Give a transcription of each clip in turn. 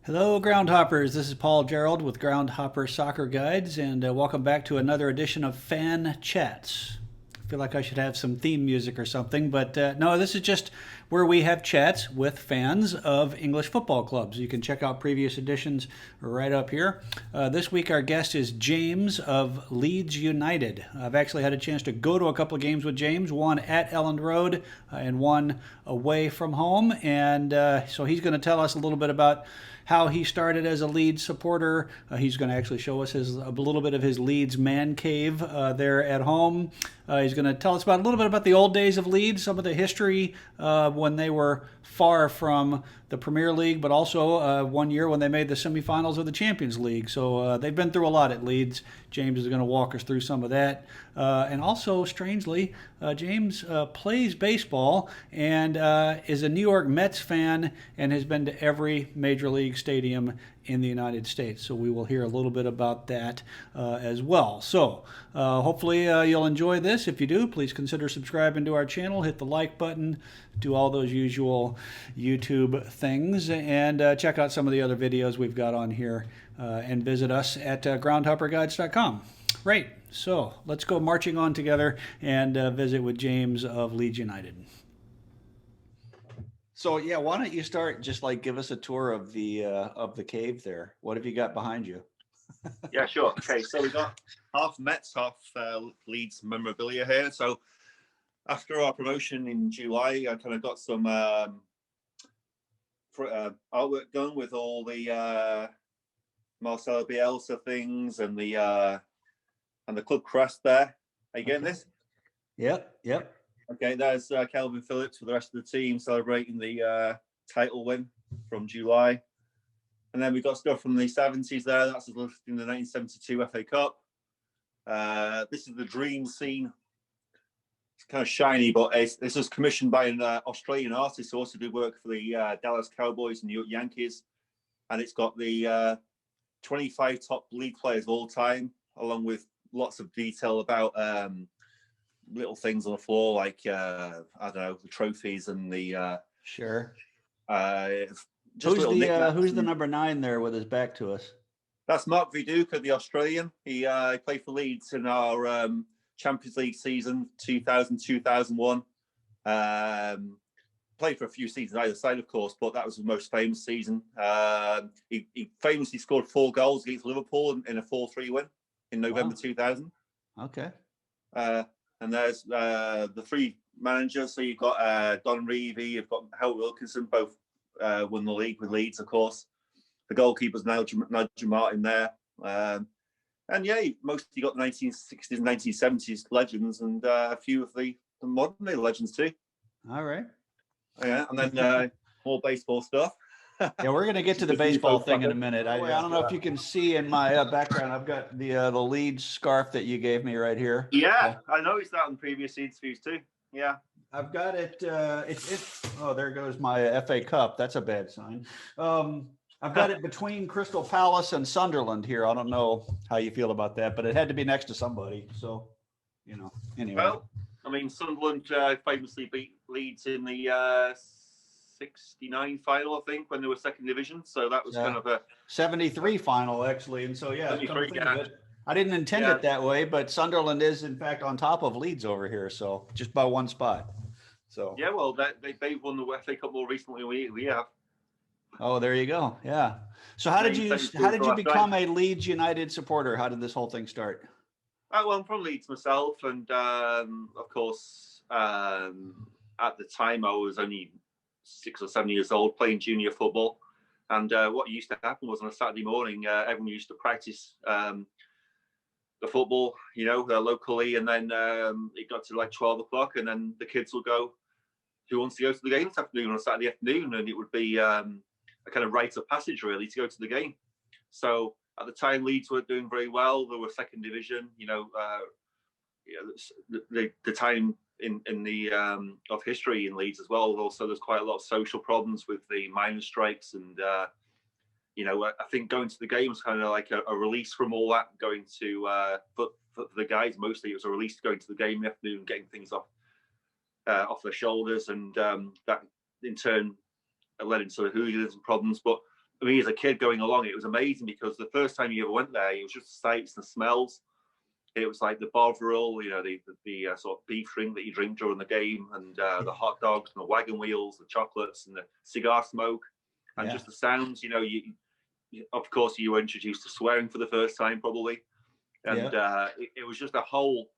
Hello, Groundhoppers. This is Paul Gerald with Groundhopper Soccer Guides, and welcome back to another edition of Fan Chats. I feel like I should have some theme music or something, but no, this is just where we have chats with fans of English football clubs. You can check out previous editions right up here. This week, our guest is James of Leeds United. I've actually had a chance to go to a couple of games with James, one at Elland Road and one away from home, and so he's going to tell us a little bit about how he started as a Leeds supporter. He's going to actually show us a little bit of his Leeds man cave there at home. He's going to tell us about a little bit about the old days of Leeds, some of the history when they were far from the Premier League, but also one year when they made the semifinals of the Champions League. So they've been through a lot at Leeds. James is going to walk us through some of that. And also, strangely, James plays baseball and is a New York Mets fan and has been to every major league stadium in the United States. So we will hear a little bit about that as well. So hopefully you'll enjoy this. If you do, please consider subscribing to our channel, hit the like button, do all those usual YouTube things, and check out some of the other videos we've got on here, and visit us at groundhopperguides.com. Right, so let's go marching on together and visit with James of Leeds United. So yeah, why don't you start? Just like give us a tour of the cave there. What have you got behind you? Yeah, sure. Okay, so we got half Mets, half Leeds memorabilia here. So after our promotion in July, I kind of got some artwork done with all the Marcelo Bielsa things and the club crest there. Are you getting this? Yep. Okay, there's Kelvin Phillips for the rest of the team celebrating the title win from July. And then we got stuff from the 70s there. That's in the 1972 FA Cup. This is the dream scene. It's kind of shiny, but this was commissioned by an Australian artist who also did work for the Dallas Cowboys and New York Yankees. And it's got the 25 top league players of all time, along with lots of detail about little things on the floor, like I don't know, the trophies and the Sure. just Who's the number 9 there with his back to us? That's Mark Viduka, the Australian. He played for Leeds in our Champions League season 2000-2001. Played for a few seasons either side, of course, but that was the most famous season. He famously scored 4 goals against Liverpool in a 4-3 win in November 2000. Okay. And there's the 3 managers. So you've got Don Revie, you've got Howard Wilkinson, both won the league with Leeds, of course. The goalkeeper's Nigel Martin there. And yeah, mostly got the 1960s and 1970s legends and a few of the modern day legends too. All right. Yeah, and then more baseball stuff. Yeah, we're going to get to the baseball thing in a minute. I don't know if you can see in my background, I've got the Leeds scarf that you gave me right here. Yeah, I noticed that in previous interviews too. Yeah. I've got it. Oh, there goes my FA Cup. That's a bad sign. I've got it between Crystal Palace and Sunderland here. I don't know how you feel about that, but it had to be next to somebody. So, anyway. Well, I mean, Sunderland famously beat Leeds in the 69 final, I think, when they were second division. So that was kind of a 73 final, actually. And so, yeah, I didn't intend it that way, but Sunderland is, in fact, on top of Leeds over here. So just by one spot. So yeah, well, they've won the FA Cup more recently than we have. Oh, there you go. Yeah. So how did you become a Leeds United supporter? How did this whole thing start? Well, I'm from Leeds myself, and of course, at the time I was only 6 or 7 years old, playing junior football. And what used to happen was on a Saturday morning, everyone used to practice the football, locally, and then it got to like 12 o'clock, and then the kids will go, who wants to go to the game this afternoon on a Saturday afternoon? And it would be a kind of rite of passage, really, to go to the game. So at the time, Leeds were doing very well. They were second division, the time in the of history in Leeds as well. Also, there's quite a lot of social problems with the miners' strikes, and I think going to the game was kind of like a release from all that. Going to for the guys, mostly it was a release to going to the game in the afternoon, getting things off their shoulders, and that in turn led into the hooligans and problems. But I mean, as a kid going along, it was amazing because the first time you ever went there, it was just the sights and smells. It was like the Bovril, the sort of beef drink that you drink during the game, and the hot dogs and the wagon wheels, the chocolates and the cigar smoke, and just the sounds. Of course, you were introduced to swearing for the first time, probably, and it was just a whole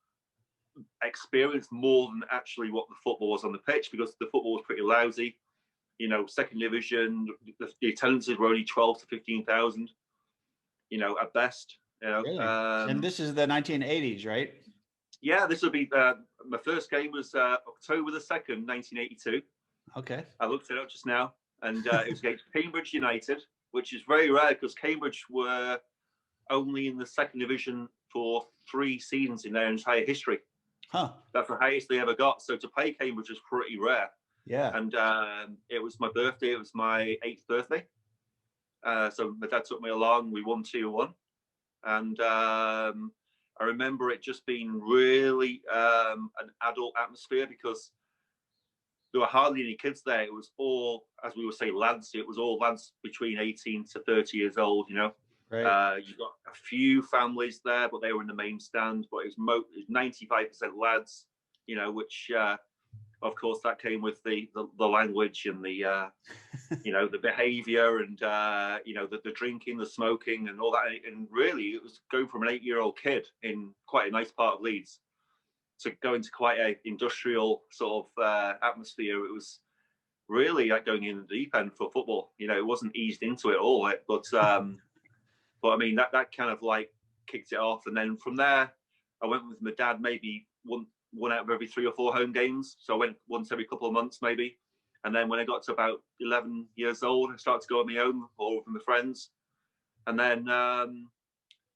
experience more than actually what the football was on the pitch, because the football was pretty lousy. Second division, the attendances were only 12 to 15,000. At best. Really? And this is the 1980s, right? Yeah, this would be my first game was October the 2nd, 1982. Okay. I looked it up just now, and it was against Cambridge United, which is very rare because Cambridge were only in the second division for 3 seasons in their entire history. Huh. That's the highest they ever got. So to play Cambridge is pretty rare. Yeah. And it was my birthday. It was my 8th birthday. So my dad took me along. We won 2-1. And I remember it just being really an adult atmosphere, because there were hardly any kids there. It was all, as we would say, lads. It was all lads between 18 to 30 years old, Right. You got a few families there, but they were in the main stand. But it was 95% lads, which, of course, that came with the language and the, the behaviour and, the drinking, the smoking and all that. And really, it was going from an 8-year-old kid in quite a nice part of Leeds to go into quite a industrial sort of atmosphere. It was really like going in the deep end for football. It wasn't eased into it all, but I mean, that kind of like kicked it off. And then from there, I went with my dad maybe one out of every 3 or 4 home games. So I went once every couple of months, maybe. And then when I got to about 11 years old, I started to go on my own or with my friends. And then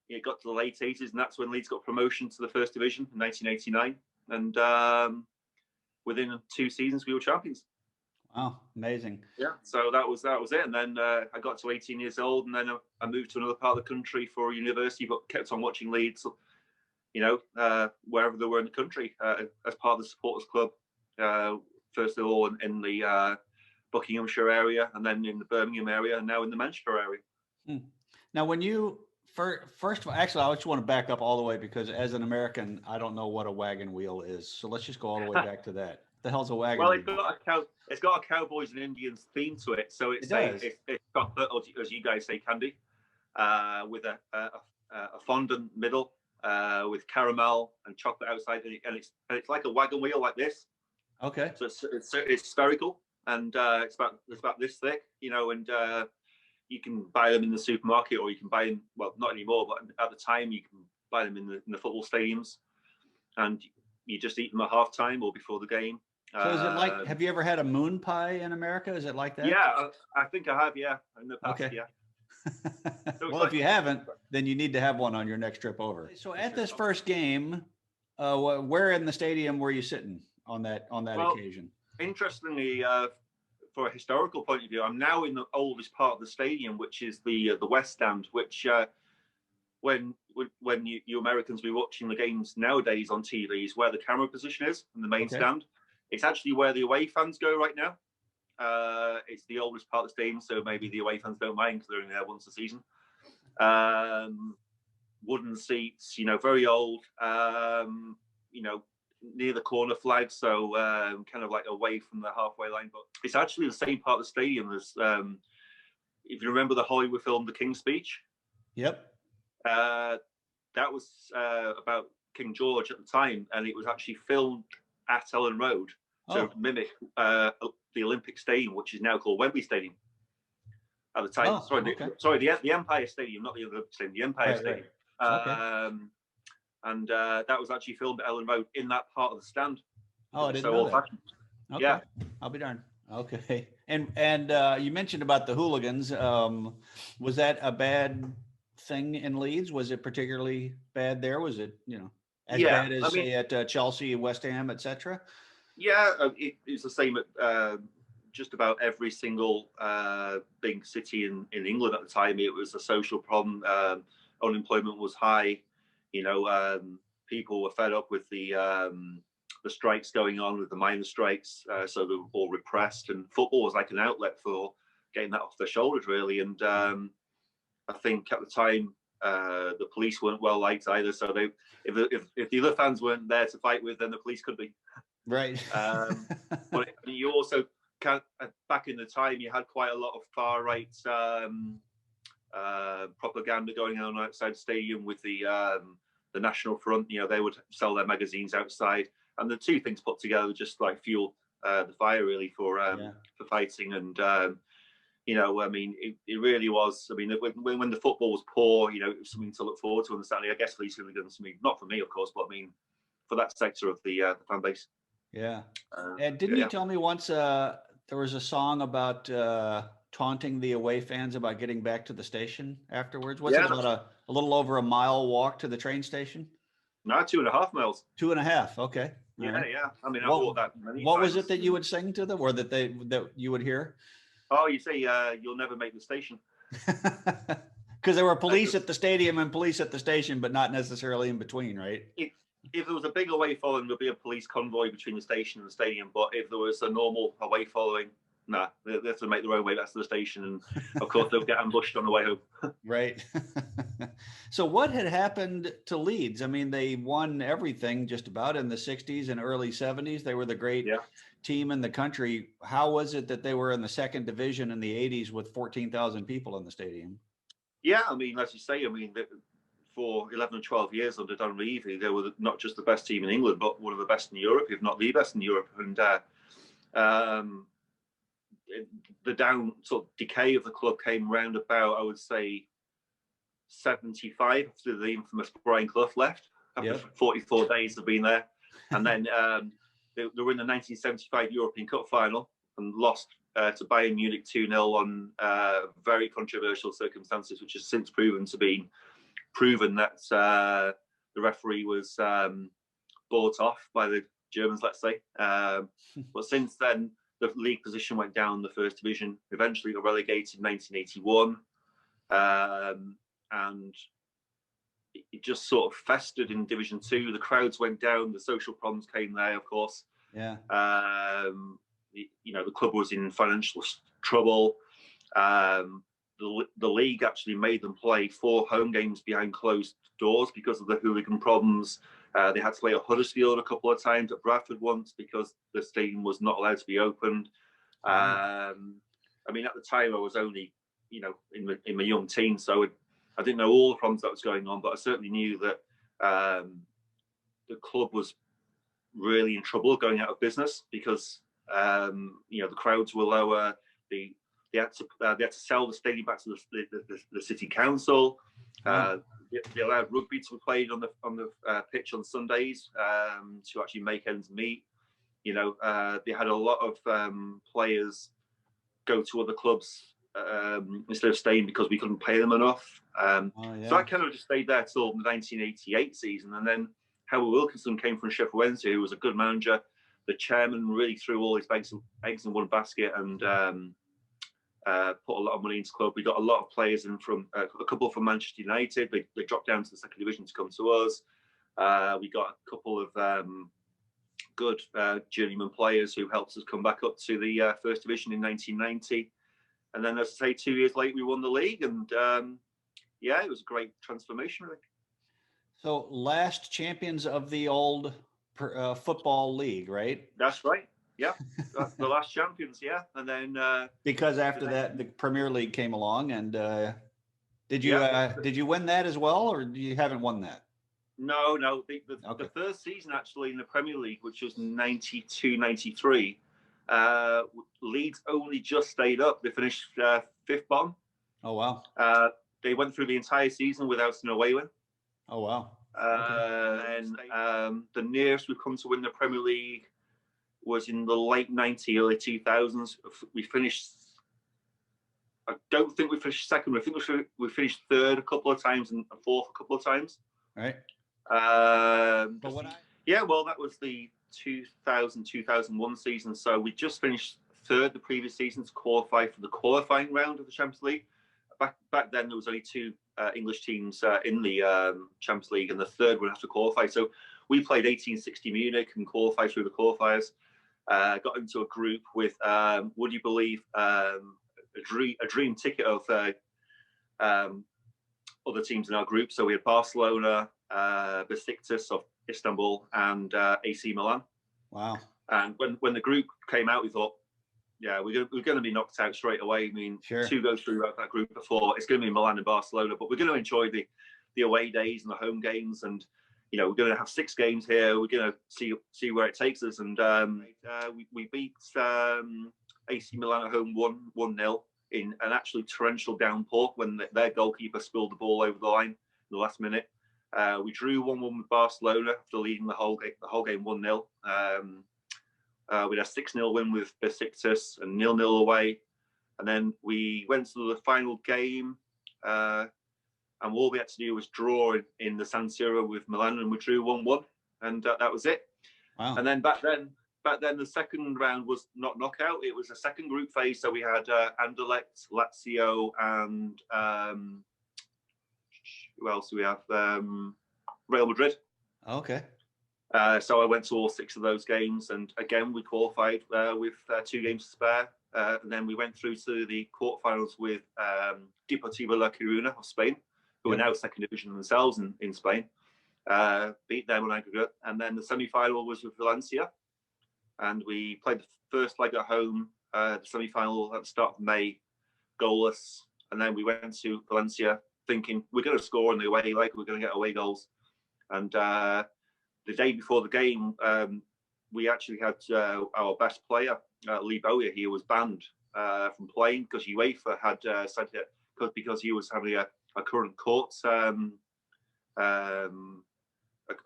it got to the late 80s, and that's when Leeds got promotion to the first division in 1989. And within 2 seasons, we were champions. Wow, amazing. Yeah, so that was it. And then I got to 18 years old, and then I moved to another part of the country for university, but kept on watching Leeds, wherever they were in the country, as part of the supporters club. First of all in the Buckinghamshire area, and then in the Birmingham area, and now in the Manchester area. Now, when you first of all, actually, I just want to back up all the way, because as an American, I don't know what a wagon wheel is. So let's just go all the way back to that. The hell's a wagon wheel? It's got a Cowboys and Indians theme to it. So it's chocolate, as you guys say, candy, with a fondant middle, with caramel and chocolate outside, and it's like a wagon wheel like this. Okay. So it's spherical, and it's about this thick, and you can buy them in the supermarket, or you can buy them, well, not anymore, but at the time you can buy them in the football stadiums, and you just eat them at halftime or before the game. So is it like, have you ever had a moon pie in America? Is it like that? Yeah, I think I have, yeah, in the past, okay. Yeah. So well, if you haven't, then you need to have one on your next trip over. So at this first game, where in the stadium were you sitting on that occasion? Interestingly, for a historical point of view, I'm now in the oldest part of the stadium, which is the West Stand, which when you Americans be watching the games nowadays on TV is where the camera position is in the main stand. It's actually where the away fans go right now. It's the oldest part of the stadium, so maybe the away fans don't mind because they're only there once a season. Wooden seats, very old, near the corner flag, so kind of like away from the halfway line. But it's actually the same part of the stadium as, if you remember the Hollywood film The King's Speech. Yep. That was about King George at the time, and it was actually filmed at Ellen Road to mimic the Olympic Stadium, which is now called Wembley Stadium. At the time, the Empire Stadium, not the Olympic Stadium, the Empire Stadium. Right. And that was actually filmed at Ellen Road in that part of the stand. Oh, I didn't know that. Okay. Yeah, I'll be darned. Okay, and you mentioned about the hooligans. Was that a bad thing in Leeds? Was it particularly bad there? Was it as bad as say at Chelsea, West Ham, etc.? Yeah, it's the same at just about every single big city in England at the time. It was a social problem. Unemployment was high. People were fed up with the strikes going on, with the miners' strikes, so they were all repressed. And football was like an outlet for getting that off their shoulders, really. And I think at the time the police weren't well liked either. So if the other fans weren't there to fight with, then the police could be. Right. But you also back in the time, you had quite a lot of far right propaganda going on outside the stadium with the National Front. You know, they would sell their magazines outside, and the two things put together just like fueled the fire, really, for fighting. And you know, I mean, it really was. I mean, when the football was poor, you know, it was something to look forward to on the Saturday. I guess Leeds hooligans, I mean, not for me, of course, but I mean, for that sector of the fan base. Yeah. And didn't you tell me once there was a song about taunting the away fans about getting back to the station afterwards? What's it about a little over a mile walk to the train station? No, 2.5 miles. 2.5. Okay. Yeah, right. Yeah. I mean, I thought that many What times. was it that you would sing to them, or that you would hear? Oh, you say you'll never make the station. Because there were police at the stadium and police at the station, but not necessarily in between, right? If there was a big away following, there'd be a police convoy between the station and the stadium. But if there was a normal away following, nah, they have to make their own way back to the station. And of course, they'll get ambushed on the way home. Right. So what had happened to Leeds? I mean, they won everything just about in the 60s and early 70s. They were the great team in the country. How was it that they were in the second division in the 80s with 14,000 people in the stadium? Yeah, I mean, as you say, I mean, for 11 or 12 years under Don Revie, they were not just the best team in England, but one of the best in Europe, if not the best in Europe. And the down sort of decay of the club came round about, I would say, 75 after the infamous Brian Clough left after 44 days of being there. And then they were in the 1975 European Cup final and lost to Bayern Munich 2-0 on very controversial circumstances, which has since proven that the referee was bought off by the Germans, let's say. But since then, the league position went down in the first division. Eventually got relegated in 1981. And it just sort of festered in Division 2. The crowds went down. The social problems came there, of course. Yeah. You know, the club was in financial trouble. The league actually made them play 4 home games behind closed doors because of the hooligan problems. They had to play at Huddersfield a couple of times, at Bradford once, because the stadium was not allowed to be opened. I mean, at the time I was only, you know, in my young teens, so I didn't know all the problems that was going on, but I certainly knew that the club was really in trouble, going out of business, because you know, the crowds were lower. They had to sell the stadium back to the city council. They allowed rugby to be played on the pitch on Sundays to actually make ends meet. You know, they had a lot of players go to other clubs instead of staying because we couldn't pay them enough. So I kind of just stayed there till the 1988 season, and then Howard Wilkinson came from Sheffield Wednesday, who was a good manager. The chairman really threw all his eggs in one basket and put a lot of money into the club. We got a lot of players in from a couple from Manchester United. They dropped down to the second division to come to us. We got a couple of good journeyman players who helped us come back up to the first division in 1990. And then, as I say, 2 years later, we won the league. And yeah, it was a great transformation, really. So last champions of the old football league, right? That's right. Yeah, that's the last champions. Yeah, and then because after that, the Premier League came along, and did you win that as well, or you haven't won that? No. The first season actually in the Premier League, which was 92-93, Leeds only just stayed up. They finished 5th bottom. Oh wow! They went through the entire season without an away win. Oh wow! And the nearest we've come to win the Premier League was in the late 90s, early 2000s. We finished. I don't think we finished second. I think we finished third a couple of times and fourth a couple of times. Right. Yeah, well, that was the 2000-2001 season. So we just finished third the previous season to qualify for the qualifying round of the Champions League. Back then, there was only 2 English teams in the Champions League, and the third would have to qualify. So we played 1860 Munich and qualified through the qualifiers. Got into a group with, would you believe, a dream ticket of other teams in our group. So we had Barcelona, Besiktas of Istanbul, and AC Milan. Wow. And when the group came out, we thought, yeah, we're going to be knocked out straight away. I mean, Sure. 2 go through that group before. It's going to be Milan and Barcelona, but we're going to enjoy the away days and the home games. And, you know, we're going to have 6 games here. We're going to see where it takes us. And we beat AC Milan at home 1-0 in an actually torrential downpour when their goalkeeper spilled the ball over the line in the last minute. We drew 1-1 with Barcelona after leading the whole game 1-0. We had a 6-0 win with Besiktas and 0-0 away. And then we went to the final game, and all we had to do was draw in the San Siro with Milan, and we drew 1-1, and that was it. Wow. And then back then, the second round was not knockout; it was a second group phase. So we had Anderlecht, Lazio, and who else do we have? Real Madrid. Okay. So I went to all 6 of those games, and again we qualified with 2 games to spare. And then we went through to the quarterfinals with Deportivo La Coruña of Spain, who are now second division themselves in Spain. Beat them on aggregate, and then the semi-final was with Valencia, and we played the first leg at home. The semi-final at the start of May, goalless, and then we went to Valencia thinking we're going to score in the away leg, we're going to get away goals, and the day before the game, we actually had our best player, Lee Bowyer. He was banned from playing because UEFA had said that because he was having a current court a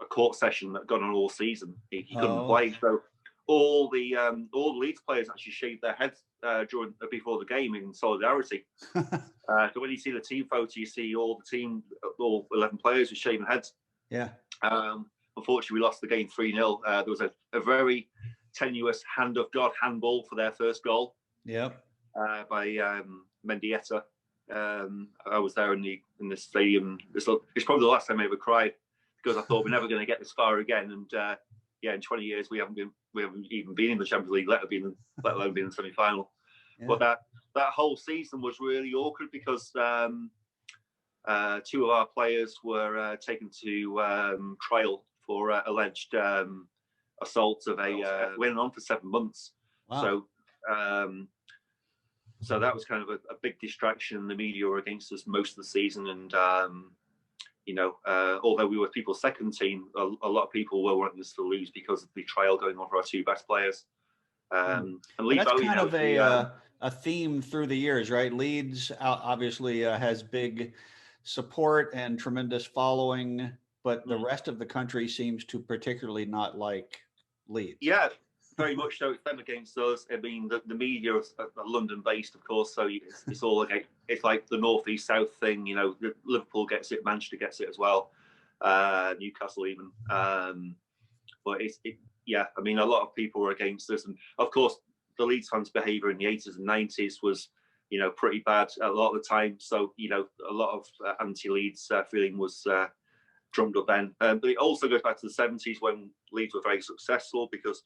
court session that gone on all season. He couldn't play. So all the Leeds players actually shaved their heads before the game in solidarity. So when you see the team photo, you see all 11 players with shaven heads. Yeah. Unfortunately, we lost the game 3-0. There was a very tenuous hand of God handball for their first goal. Yep. By Mendieta. I was there in the stadium. It's probably the last time I ever cried because I thought we're never going to get this far again. And in 20 years we haven't even been in the Champions League, let alone been in the semi-final. Yeah. But that whole season was really awkward because 2 of our players were taken to trial for alleged assault of went on for 7 months. Wow. So that was kind of a big distraction. The media were against us most of the season, and although we were people's second team, a lot of people were wanting us to lose because of the trial going on for our 2 best players. And that's kind of a theme through the years, right? Leeds obviously has big support and tremendous following, but the rest of the country seems to particularly not like Leeds. Yeah, very much so. It's them against us. I mean, the media are London-based, of course, so it's all like it's like the north-east south thing. You know, Liverpool gets it, Manchester gets it as well, Newcastle even. But yeah. I mean, a lot of people were against us, and of course, the Leeds fans' behaviour in the 80s and 90s was, pretty bad a lot of the time. So, a lot of anti-Leeds feeling was drummed up then. But it also goes back to the 70s when Leeds were very successful because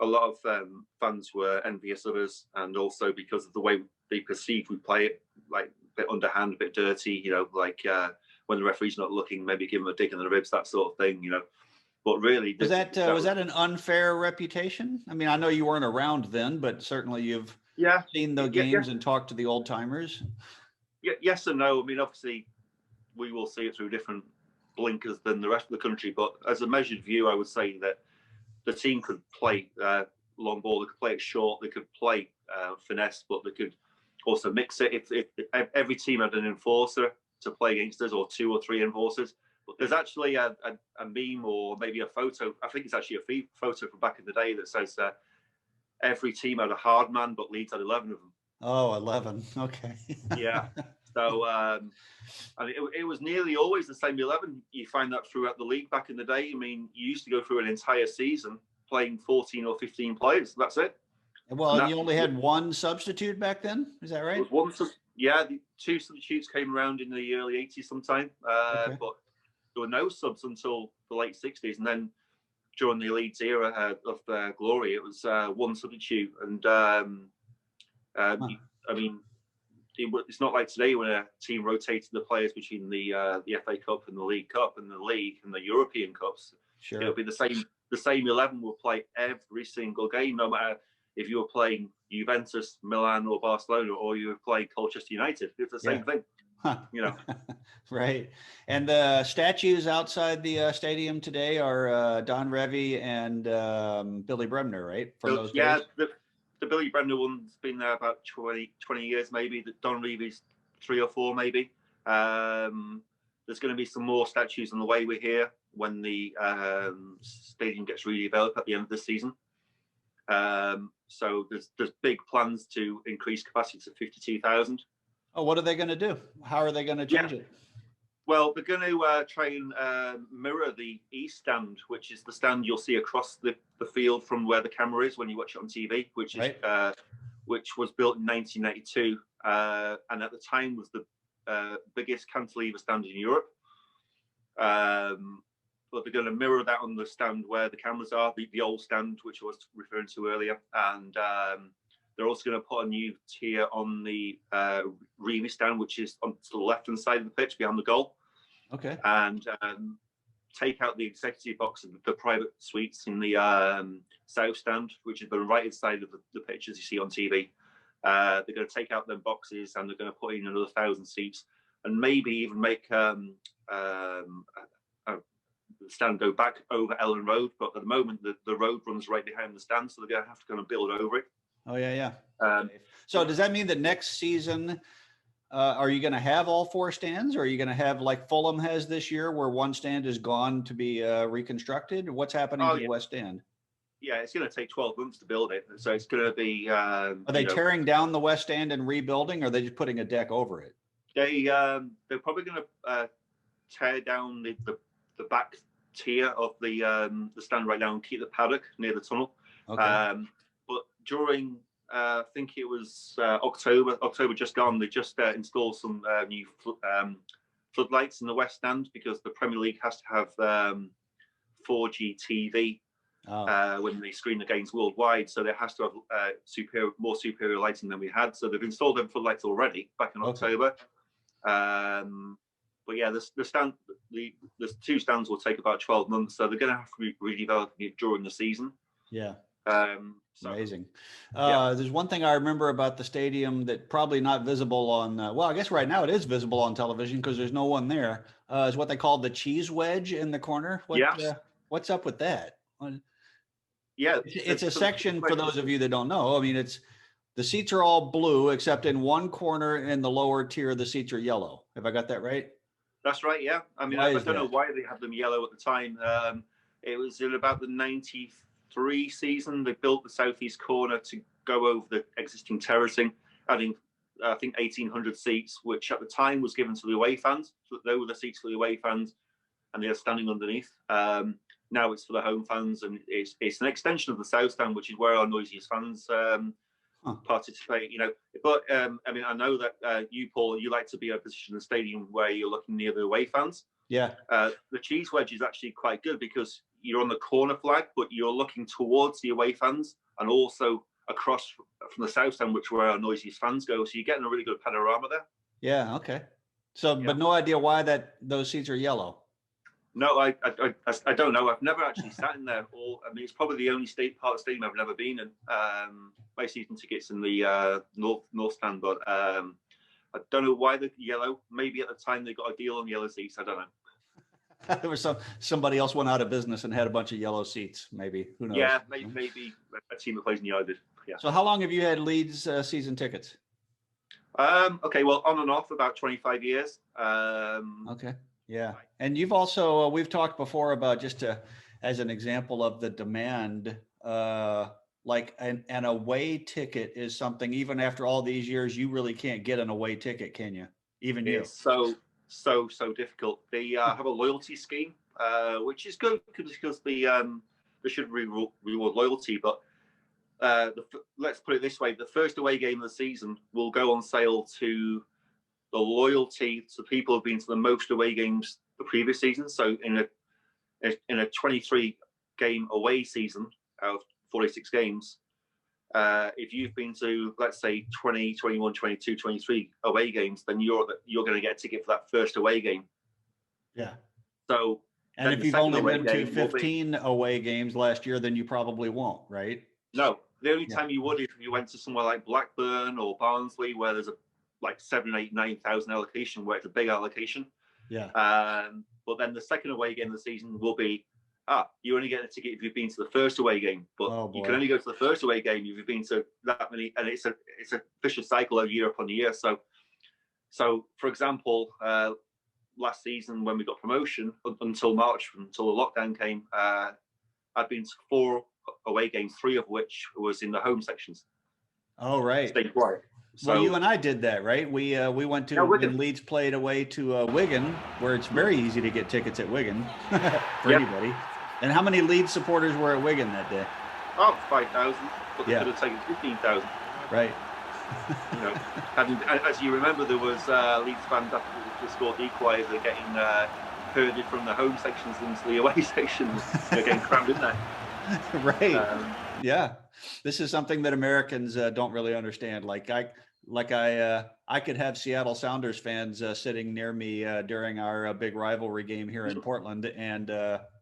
a lot of fans were envious of us, and also because of the way they perceived we play it, like a bit underhand, a bit dirty, when the referee's not looking, maybe give them a dig in the ribs, that sort of thing, But really, was that an unfair reputation? I mean, I know you weren't around then, but certainly you've seen the games and talked to the old timers. Yeah, yes and no. I mean, obviously, we will see it through different blinkers than the rest of the country, but as a measured view, I would say that the team could play long ball, they could play it short, they could play finesse, but they could also mix it. If every team had an enforcer to play against us, or 2 or 3 enforcers. But there's actually a meme or maybe a photo. I think it's actually a photo from back in the day that says every team had a hard man, but Leeds had 11 of them. Oh, 11. Okay. Yeah. So and it was nearly always the same 11. You find that throughout the league back in the day. I mean, you used to go through an entire season playing 14 or 15 players. That's it. Well, and you only had 1 substitute back then? Is that right? It was 1 the 2 substitutes came around in the early 80s sometime. But there were no subs until the late 60s. And then during the Leeds era of glory, it was 1 substitute. And I mean, it's not like today when a team rotated the players between the FA Cup and the League Cup and the League and the European Cups. Sure. It'll be the same. The same 11 will play every single game, no matter if you were playing Juventus, Milan, or Barcelona, or you were playing Colchester United. It's the same thing. Huh. You know. Right. And the statues outside the stadium today are Don Revy and Billy Bremner, right? From those days? The Billy Bremner one's been there about 20 years, maybe. The Don Revy's 3 or 4, maybe. There's going to be some more statues on the way. We're here when the stadium gets redeveloped at the end of the season. So there's big plans to increase capacity to 52,000. Oh, what are they going to do? How are they going to change it? Well, they're going to try and mirror the East stand, which is the stand you'll see across the field from where the camera is when you watch it on TV, which is which was built in 1992, and at the time was the biggest cantilever stand in Europe. But they're going to mirror that on the stand where the cameras are, the old stand, which I was referring to earlier, and they're also going to put a new tier on the Revy stand, which is on to the left-hand side of the pitch behind the goal. Okay. And take out the executive box and the private suites in the south stand, which is the right-hand side of the pitch, as you see on TV. They're going to take out them boxes and they're going to put in another 1,000 seats and maybe even make the stand go back over Ellen Road. But at the moment, the road runs right behind the stand, so they're going to have to kind of build over it. Oh, yeah. So does that mean that next season, are you going to have all 4 stands, or are you going to have like Fulham has this year where one stand is gone to be reconstructed? What's happening to the West End? Yeah, it's going to take 12 months to build it. So it's going to be... are they tearing down the West End and rebuilding, or are they just putting a deck over it? They're probably going to tear down the back tier of the stand right now and keep the paddock near the tunnel. Okay. But during, I think it was October just gone, they just installed some new floodlights in the West End because the Premier League has to have 4G TV when they screen the games worldwide. So there has to have more superior lighting than we had. So they've installed them floodlights already back in October. But yeah, the 2 stands will take about 12 months. So they're going to have to be redeveloping it during the season. Yeah. So, amazing. There's one thing I remember about the stadium that probably not visible on, well, I guess right now it is visible on television because there's no one there, is what they call the cheese wedge in the corner. What's up with that? Yeah. It's a section, for those of you that don't know, I mean, the seats are all blue, except in one corner in the lower tier, the seats are yellow. Have I got that right? That's right, yeah. I mean, I don't know why they had them yellow at the time. It was in about the 93 season, they built the southeast corner to go over the existing terracing, adding, I think, 1,800 seats, which at the time was given to the away fans. So they were the seats for the away fans, and they are standing underneath. Now it's for the home fans, and it's an extension of the south stand, which is where our noisiest fans participate. You know, but I mean, I know that you, Paul, you like to be in a position in the stadium where you're looking near the away fans. Yeah. The cheese wedge is actually quite good because you're on the corner flag, but you're looking towards the away fans and also across from the south stand, which where our noisiest fans go. So you're getting a really good panorama there. Yeah. Okay. So, but no idea why those seats are yellow. No, I don't know. I've never actually sat in there. I mean, it's probably the only part of the stadium I've never been in. My season tickets in the north stand, but I don't know why they're yellow. Maybe at the time they got a deal on yellow seats. I don't know. There was somebody else went out of business and had a bunch of yellow seats. Maybe, who knows? Yeah, maybe a team that plays in United. Yeah. So how long have you had Leeds season tickets? Okay, well, on and off about 25 years. Okay. Yeah. And you've also, we've talked before about just as an example of the demand, like an away ticket is something, even after all these years, you really can't get an away ticket, can you? Even you. It's so difficult. They have a loyalty scheme, which is good because they should reward loyalty. But let's put it this way: the first away game of the season will go on sale to the loyalty to people who've been to the most away games the previous season. So in a 23 game away season out of 46 games, if you've been to, let's say, 20, 21, 22, 23 away games, then you're going to get a ticket for that first away game. Yeah. So And then if the you've second only away been to game will be 15 away games last year, then you probably won't, right? no. The only Yeah. time you would if you went to somewhere like Blackburn or Barnsley, where there's a like 7, 8, 9,000 allocation, where it's a big allocation. Yeah. But then the second away game of the season will be, you only get a ticket if you've been to the first away game, but you can only go to the first away game if you've been to that many, and it's a vicious cycle of year upon year. So for example, last season when we got promotion until March, until the lockdown came, I'd been to 4 away games, 3 of which was in the home sections. Oh, right. Statewide. Well, So you and I did that, right? We went to when Leeds played away to Wigan, where it's very easy to get tickets at Wigan for anybody. And how many Leeds supporters were at Wigan that day? Oh, 5,000, but they could have taken 15,000. Right. You know, as you remember, there was Leeds fans after the scored the equaliser getting herded from the home sections into the away sections, getting crammed in there. Right. Yeah. This is something that Americans don't really understand. I could have Seattle Sounders fans sitting near me during our big rivalry game here in Portland, and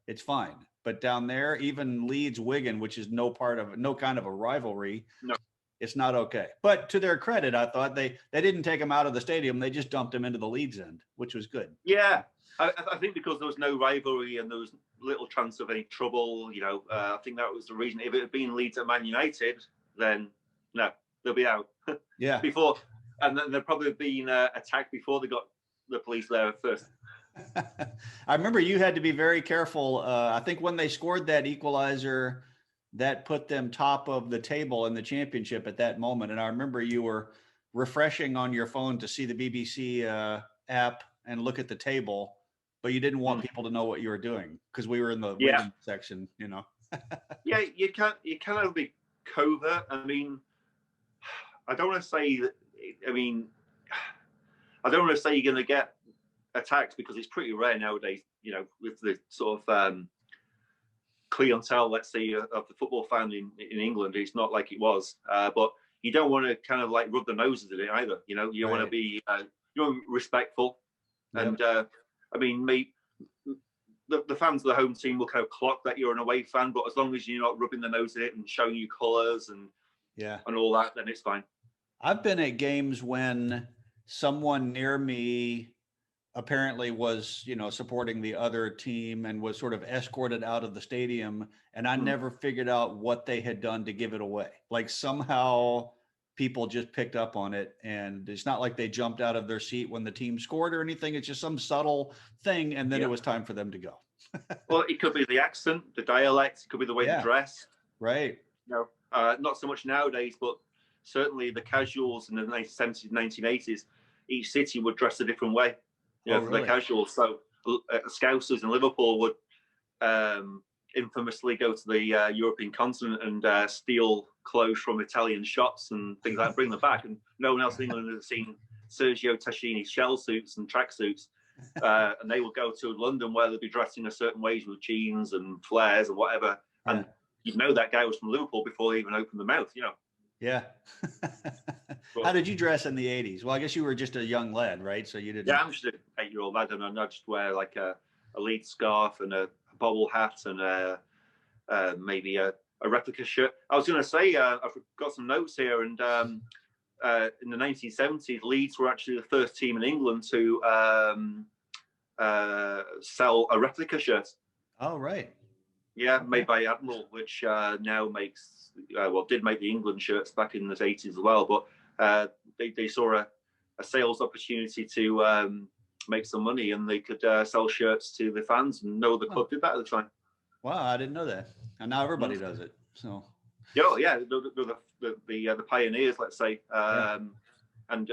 it's fine. But down there, even Leeds Wigan, which is no kind of a rivalry, it's not okay. But to their credit, I thought they didn't take him out of the stadium; they just dumped him into the Leeds end, which was good. Yeah, I think because there was no rivalry and there was little chance of any trouble. I think that was the reason. If it had been Leeds at Man United, then no, they'll be out. Yeah. Before, and then they'd probably been attacked before they got the police there first. I remember you had to be very careful. I think when they scored that equalizer, that put them top of the table in the championship at that moment. And I remember you were refreshing on your phone to see the BBC app and look at the table, but you didn't want people to know what you were doing because we were in the Wigan section, Yeah, you can't be covert. I mean, I don't want to say that. I mean, I don't want to say you're going to get attacked because it's pretty rare nowadays. With the sort of clientele, let's say, of the football fan in England, it's not like it was. But you don't want to kind of like rub the noses in it either. You want to be respectful. Yep. And I mean, the fans of the home team will kind of clock that you're an away fan, but as long as you're not rubbing the nose in it and showing you colours and all that, then it's fine. I've been at games when someone near me apparently was, supporting the other team and was sort of escorted out of the stadium. And I never figured out what they had done to give it away. Like somehow people just picked up on it. And it's not like they jumped out of their seat when the team scored or anything. It's just some subtle thing. And then it was time for them to go. Well, it could be the accent, the dialect. It could be the way they dress. Right. Not so much nowadays, but certainly the casuals in the 1970s, 1980s, each city would dress a different way. For the casuals. So Scousers in Liverpool would infamously go to the European continent and steal clothes from Italian shops and things like that, bring them back. And no one else in England has seen Sergio Tacchini's shell suits and tracksuits. And they will go to London where they'll be dressed in a certain ways with jeans and flares and whatever. And you'd know that guy was from Liverpool before they even opened the mouth, Yeah. How did you dress in the 80s? Well, I guess you were just a young lad, right? So you didn't. Yeah, I'm just an 8-year-old lad, and I just wear like a Leeds scarf and a bobble hat and maybe a replica shirt. I was going to say, I've got some notes here, and in the 1970s, Leeds were actually the first team in England to sell a replica shirt. Oh, right. Yeah, made by Admiral, which now makes, did make the England shirts back in the 80s as well. But they saw a sales opportunity to make some money, and they could sell shirts to the fans. And no other club did that at the time. Wow, I didn't know that. And now everybody does it. So. Yeah, the pioneers, let's say. And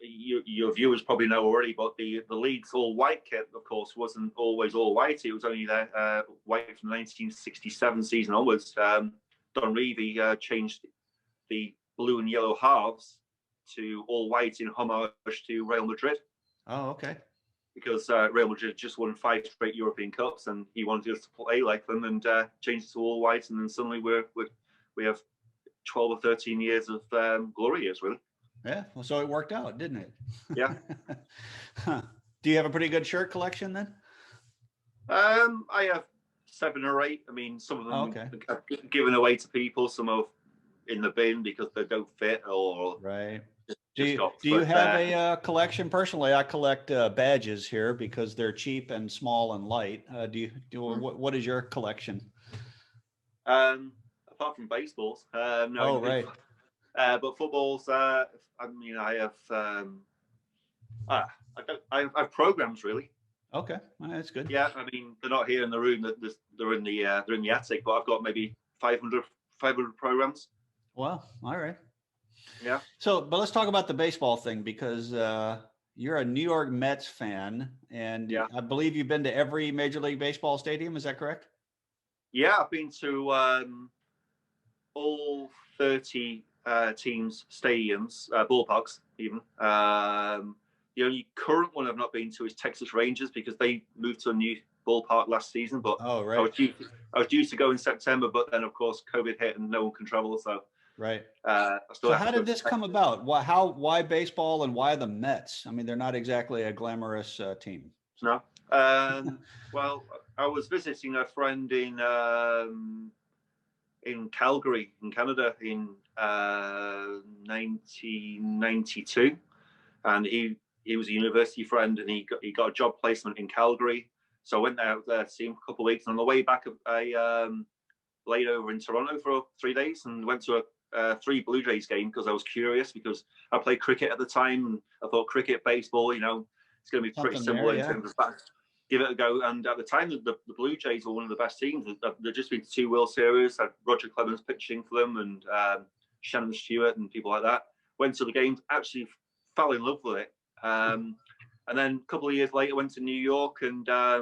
your viewers probably know already, but the Leeds all-white kit, of course, wasn't always all-white. It was only there white from the 1967 season onwards. Don Revie changed the blue and yellow halves to all-white in homage to Real Madrid. Oh, okay. Because Real Madrid just won 5 straight European Cups, and he wanted us to play like them, and changed it to all-white, and then suddenly we have 12 or 13 years of glory years, really. Yeah. Well, so it worked out, didn't it? Yeah. Huh. Do you have a pretty good shirt collection then? I have 7 or 8. I mean, some of Oh, them okay. I've given away to people. Some are in the bin because they don't fit, or Right. just got Do you have threadbare. a collection? Personally, I collect badges here because they're cheap and small and light. What is your collection? Apart from baseballs, no. Oh, right. But footballs. I mean, I have. I don't. I have programs really. Okay, well, that's good. Yeah, I mean, they're not here in the room. They're in the attic. But I've got maybe 500 programs. Well, all right. Yeah. So, but let's talk about the baseball thing because you're a New York Mets fan, and Yeah. I believe you've been to every Major League Baseball stadium. Is that correct? Yeah, I've been to all 30 teams' stadiums, ballparks even. The only current one I've not been to is Texas Rangers because they moved to a new ballpark last season. But Oh, I right. was due to go in September, but then of course COVID hit and no one can travel. So Right. I still So have how to go did to this come Texas. about? Why baseball and why the Mets? I mean, they're not exactly a glamorous team. No. Well, I was visiting a friend in Calgary, in Canada, in 1992, and he was a university friend, and he got a job placement in Calgary. So I went out there to see him for a couple of weeks. And on the way back, I laid over in Toronto for 3 days and went to a 3 Blue Jays game because I was curious because I played cricket at the time, and I thought cricket, baseball, it's going to be pretty Something there, similar in yeah. terms of that. Give it a go. And at the time, the Blue Jays were one of the best teams. They'd just been to 2 World Series, had Roger Clemens pitching for them, and Shannon Stewart and people like that. Went to the games, actually fell in love with it. And then a couple of years later, went to New York, and I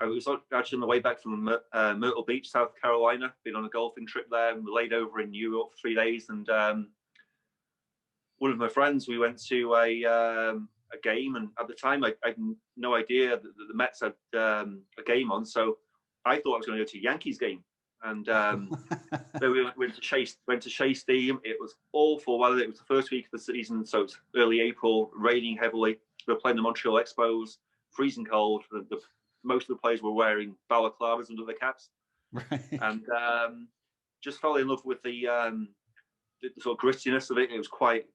was actually on the way back from Myrtle Beach, South Carolina. Been on a golfing trip there, and we laid over in New York for 3 days. And one of my friends, we went to a game, and at the time I had no idea that the Mets had a game on, so I thought I was going to go to a Yankees game, and then we went to Shea Stadium. It was awful weather. It was the first week of the season, so it's early April, raining heavily. We were playing the Montreal Expos, freezing cold. Most of the players were wearing balaclavas under their caps, Right. and just fell in love with the sort of grittiness of it. It was quite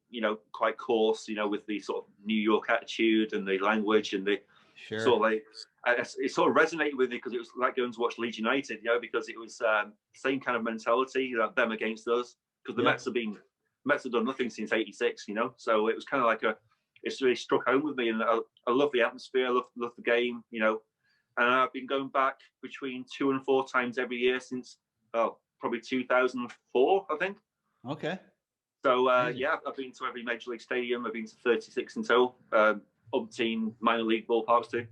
coarse, with the sort of New York attitude and the language and the Sure. sort of like, it sort of resonated with me because it was like going to watch Leeds United, because it was same kind of mentality, them against us. Because the Mets have done nothing since '86, So it was kind of like it's really struck home with me, and I love the atmosphere, I love the game, and I've been going back between 2 and 4 times every year since probably 2004, I think. Okay. So I've been to every Major League stadium. I've been to 36 until umpteen minor league ballparks too.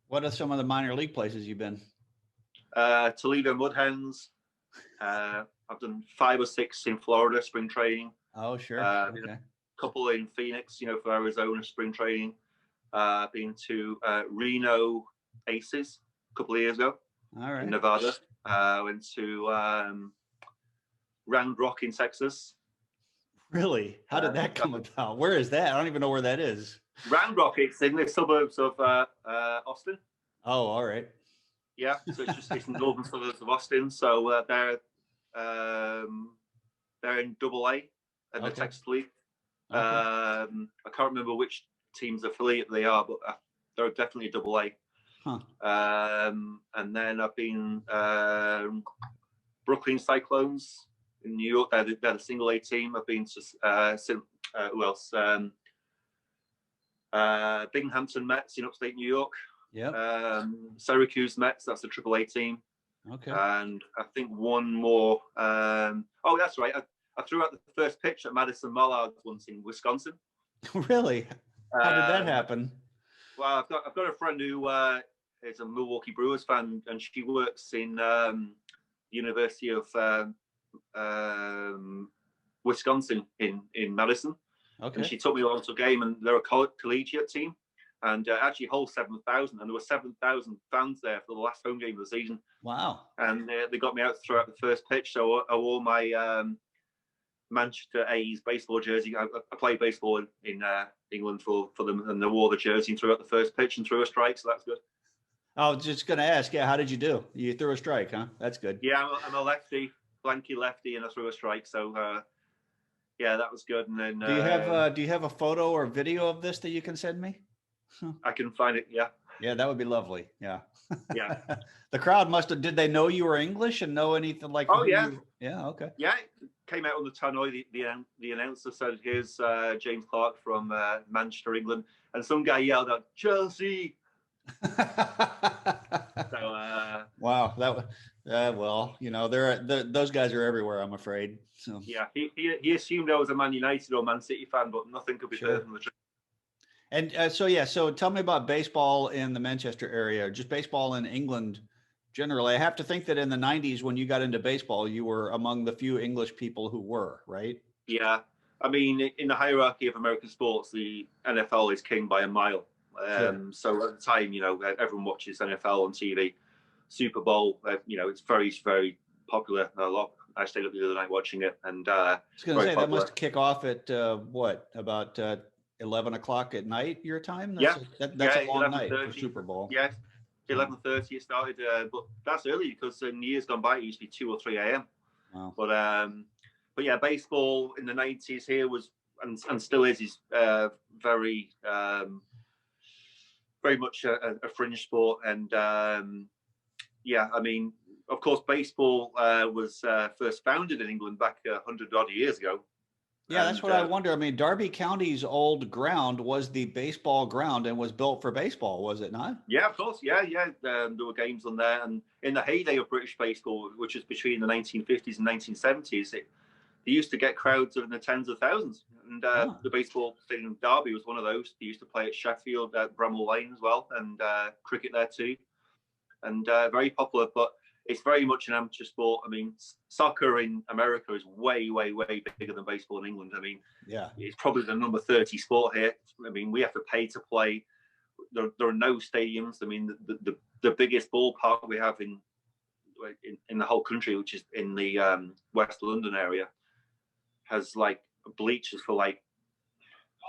What are some of the minor league places you've been? Toledo Mudhens. I've done 5 or 6 in Florida spring training. Oh, sure. Okay. A couple in Phoenix, for Arizona spring training. Been to Reno Aces a couple of years ago. All right. In Nevada. Went to Round Rock in Texas. Really? How did that come about? Where is that? I don't even know where that is. Round Rock, it's in the suburbs of Austin. Oh, all right. Yeah, so it's in the northern suburbs of Austin. So they're in Double A in the Texas League. Okay. I can't remember which team's affiliate they are, but they're definitely Double A. Huh. And then I've been Brooklyn Cyclones in New York. They're the single A team. I've been to who else? Binghamton Mets in upstate New York. Yeah. Syracuse Mets. That's the Triple A team. Okay. And I think one more. Oh, that's right. I threw out the first pitch at Madison Mallard once in Wisconsin. Really? How did that happen? Well, I've got a friend who is a Milwaukee Brewers fan, and she works in University of Wisconsin in Madison. Okay. And she took me along to a game, and they're a collegiate team. and actually holds 7,000. And there were 7,000 fans there for the last home game of the season. Wow. And they got me out to throw out the first pitch. So I wore my Manchester A's baseball jersey. I played baseball in England for them, and they wore the jersey and threw out the first pitch and threw a strike. So that's good. I was just going to ask, yeah, how did you do? You threw a strike, huh? That's good. Yeah, I'm a lefty, blanky lefty, and I threw a strike. So yeah, that was good. And then Do you have a photo or video of this that you can send me? I can find it. Yeah. Yeah, that would be lovely. Yeah. Yeah. The crowd must have, did they know you were English and know anything like? Oh, yeah. Yeah. Okay. Yeah. It came out on the tannoy. The announcer said, "Here's James Clark from Manchester, England," and some guy yelled out, "Chelsea." So wow, well, you know, those guys are everywhere, I'm afraid. So yeah, he assumed I was a Man United or Man City fan, but nothing could be further from the truth. And so tell me about baseball in the Manchester area, just baseball in England generally. I have to think that in the 90s, when you got into baseball, you were among the few English people who were, right? Yeah, I mean, in the hierarchy of American sports, the NFL is king by a mile. So at the time, you know, everyone watches NFL on TV. Super Bowl, you know, it's very, very popular. A lot. I stayed up the other night watching it, and I was going to say popular. That must kick off at what, about 11 o'clock at night your time? That's a long night for Super Bowl. Yeah, 11:30 it started, but that's early because in years gone by it used to be 2 or 3 a.m. Wow. But yeah, baseball in the 90s here was and still is very very much a fringe sport, and yeah, I mean, of course, baseball was first founded in England back 100 odd years ago. Yeah, that's what I wonder. I mean, Derby County's old ground was the baseball ground and was built for baseball, was it not? Yeah, of course. Yeah. There were games on there, and in the heyday of British baseball, which was between the 1950s and 1970s, they used to get crowds of in the tens of thousands. And the baseball stadium Derby was one of those. They used to play at Sheffield, at Bramall Lane as well, and cricket there too, and very popular. But it's very much an amateur sport. I mean, soccer in America is way, way, way bigger than baseball in England. I mean, yeah, it's probably the number 30 sport here. I mean, we have to pay to play. There are no stadiums. I mean, the biggest ballpark we have in the whole country, which is in the West London area, has like bleachers for like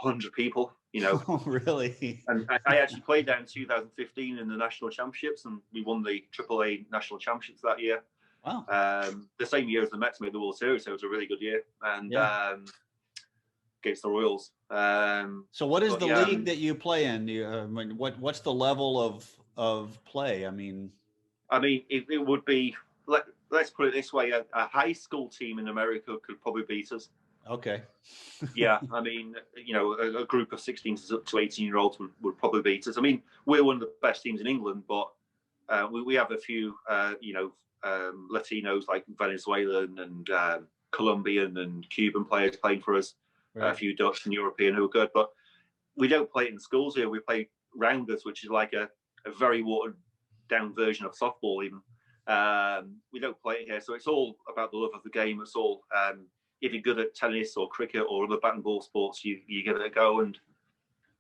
100 people. You know, oh, really? And I actually played there in 2015 in the national championships, and we won the AAA national championships that year. Wow. The same year as the Mets made the World Series, so it was a really good year. And against the Royals. So what is the league that you play in? I mean, what's the level of play? I mean, it would be, let's put it this way, a high school team in America could probably beat us. Okay. Yeah, I mean, you know, a group of 16 to 18-year-olds would probably beat us. I mean, we're one of the best teams in England, but we have a few, you know, Latinos like Venezuelan and Colombian and Cuban players playing for us, right. A few Dutch and European who are good, but we don't play it in schools here. We play rounders, which is like a very watered-down version of softball even. We don't play it here, so it's all about the love of the game. It's all... if you're good at tennis or cricket or other bat and ball sports, you give it a go. And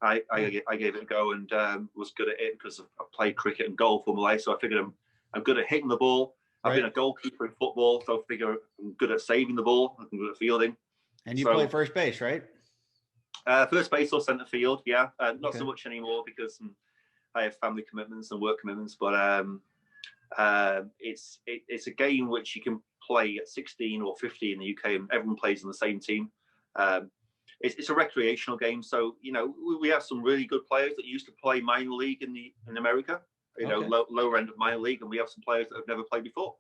I gave it a go and was good at it because I played cricket and golf all my life. So I figured I'm good at hitting the ball. I've been a goalkeeper in football, so I figure I'm good at saving the ball. I'm good at fielding. And you play first base, right? First base or centre field, yeah. Not so much anymore because I have family commitments and work commitments. But it's a game which you can play at 16 or 50 in the UK, and everyone plays on the same team. It's a recreational game, so you know we have some really good players that used to play minor league in America, you know, lower end of minor league, and we have some players that have never played before.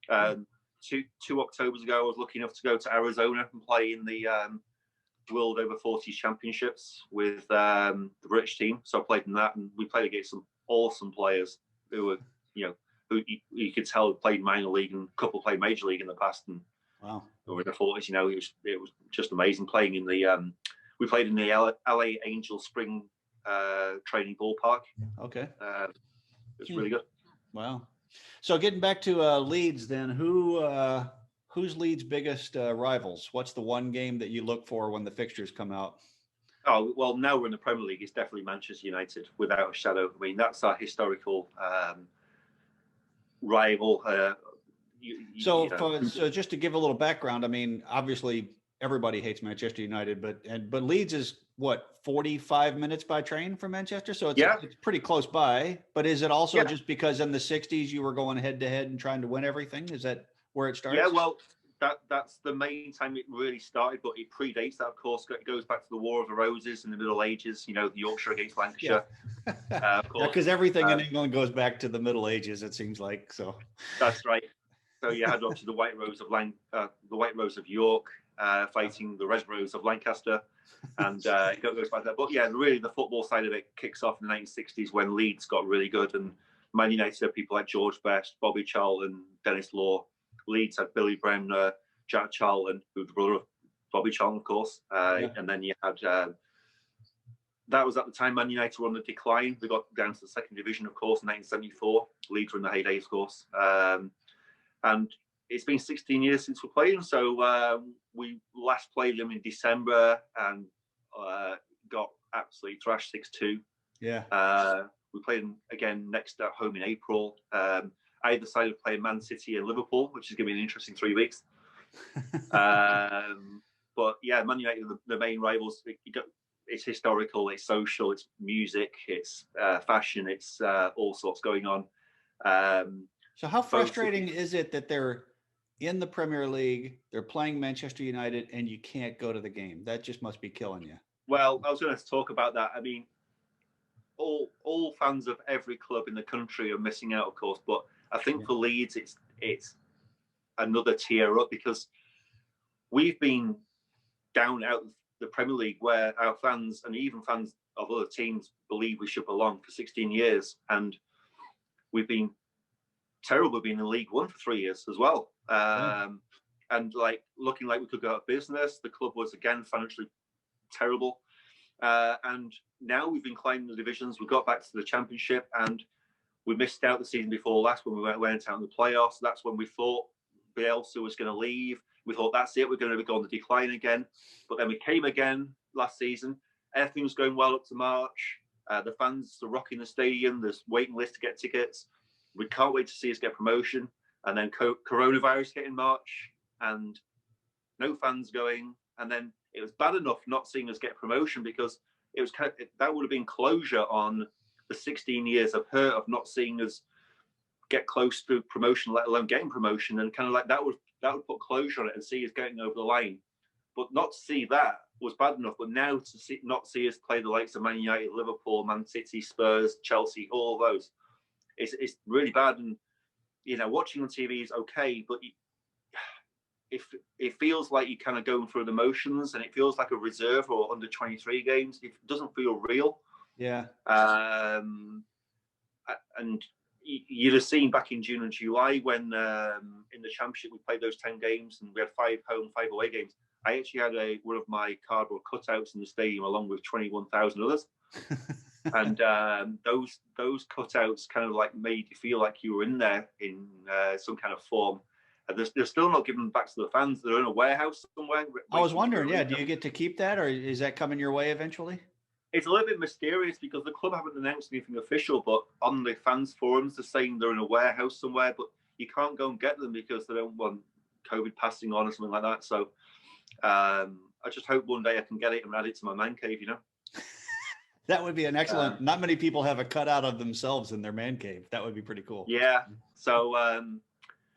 2 Octobers ago, I was lucky enough to go to Arizona and play in the World Over 40s Championships with the British team. So I played in that, and we played against some awesome players who were, you know, who you could tell played minor league and a couple played major league in the past, and wow, or in the 40s. You know, it was just amazing playing in the. We played in the LA Angel Spring training ballpark. Okay, it was really good. Wow. So getting back to Leeds, then, who's Leeds' biggest rivals? What's the one game that you look for when the fixtures come out? Oh, well, now we're in the Premier League. It's definitely Manchester United, without a shadow. I mean, that's our historical rival. So, so just to give a little background, I mean, obviously everybody hates Manchester United, but Leeds is what, 45 minutes by train from Manchester, so yeah, it's pretty close by. But is it also yeah, just because in the '60s you were going head to head and trying to win everything? Is that where it yeah. starts? Well, that's the main time it really started, but it predates that, of course. It goes back to the War of the Roses in the Middle Ages. You know, the Yorkshire against Yeah, Lancashire, yeah, of course. because everything in England goes back to the Middle Ages, it seems like. So, That's right. So you had obviously the White Rose of York fighting the Red Rose of Lancaster, and it goes back there. But yeah, really the football side of it kicks off in the 1960s when Leeds got really good, and Man United had people like George Best, Bobby Charlton, Dennis Law. Leeds had Billy Bremner, Jack Charlton, who was the brother of Bobby Charlton, of course, yeah. and then you had. That was at the time Man United were on the decline. They got down to the second division, of course, in 1974. Leeds were in the heyday, of course. And it's been 16 years since we played them. So we last played them in December and got absolutely thrashed 6-2. Yeah. We played them again next at home in April. Either side of playing Man City and Liverpool, which is going to be an interesting 3 weeks. But yeah, Man United are the main rivals. It's historical, it's social, it's music, it's fashion, it's all sorts going on. So how frustrating is it that they're in the Premier League, they're playing Manchester United, and you can't go to the game? That just must be killing you. Well, I was going to talk about that. I mean, all fans of every club in the country are missing out, of course. But I think for Leeds, it's another tier up because we've been down out of the Premier League where our fans and even fans of other teams believe we should belong for 16 years, and we've been terrible being in League One for 3 years as well. And like looking like we could go out of business. The club was again financially terrible. And now we've been climbing the divisions. We got back to the Championship and we missed out the season before last when we went out in the playoffs. That's when we thought Bielsa was going to leave. We thought, that's it, we're going to go on the decline again. But then we came again last season. Everything was going well up to March. The fans are rocking the stadium. There's waiting list to get tickets. We can't wait to see us get promotion. And then coronavirus hit in March and no fans going. And then it was bad enough not seeing us get promotion because it was that would have been closure on the 16 years of hurt of not seeing us get close to promotion, let alone getting promotion. And kind of like that would put closure on it and see us getting over the line. But not to see that was bad enough. But now to not see us play the likes of Man United, Liverpool, Man City, Spurs, Chelsea, all those, it's really bad. And you know, watching on TV is okay, but it feels like you're kind of going through the motions, and it feels like a reserve or under 23 games. It doesn't feel real. Yeah. And you'd have seen back in June and July when in the Championship we played those 10 games and we had 5 home, 5 away games. I actually had one of my cardboard cutouts in the stadium along with 21,000 others. And those cutouts kind of like made you feel like you were in there in some kind of form. And they're still not giving them back to the fans. They're in a warehouse somewhere. I was wondering, do you get to keep that, or is that coming your way eventually? It's a little bit mysterious because the club haven't announced anything official, but on the fans forums they're saying they're in a warehouse somewhere, but you can't go and get them because they don't want COVID passing on or something like that. So I just hope one day I can get it and add it to my man cave, you know. That would be an excellent. Not many people have a cutout of themselves in their man cave. That would be pretty cool. Yeah. So.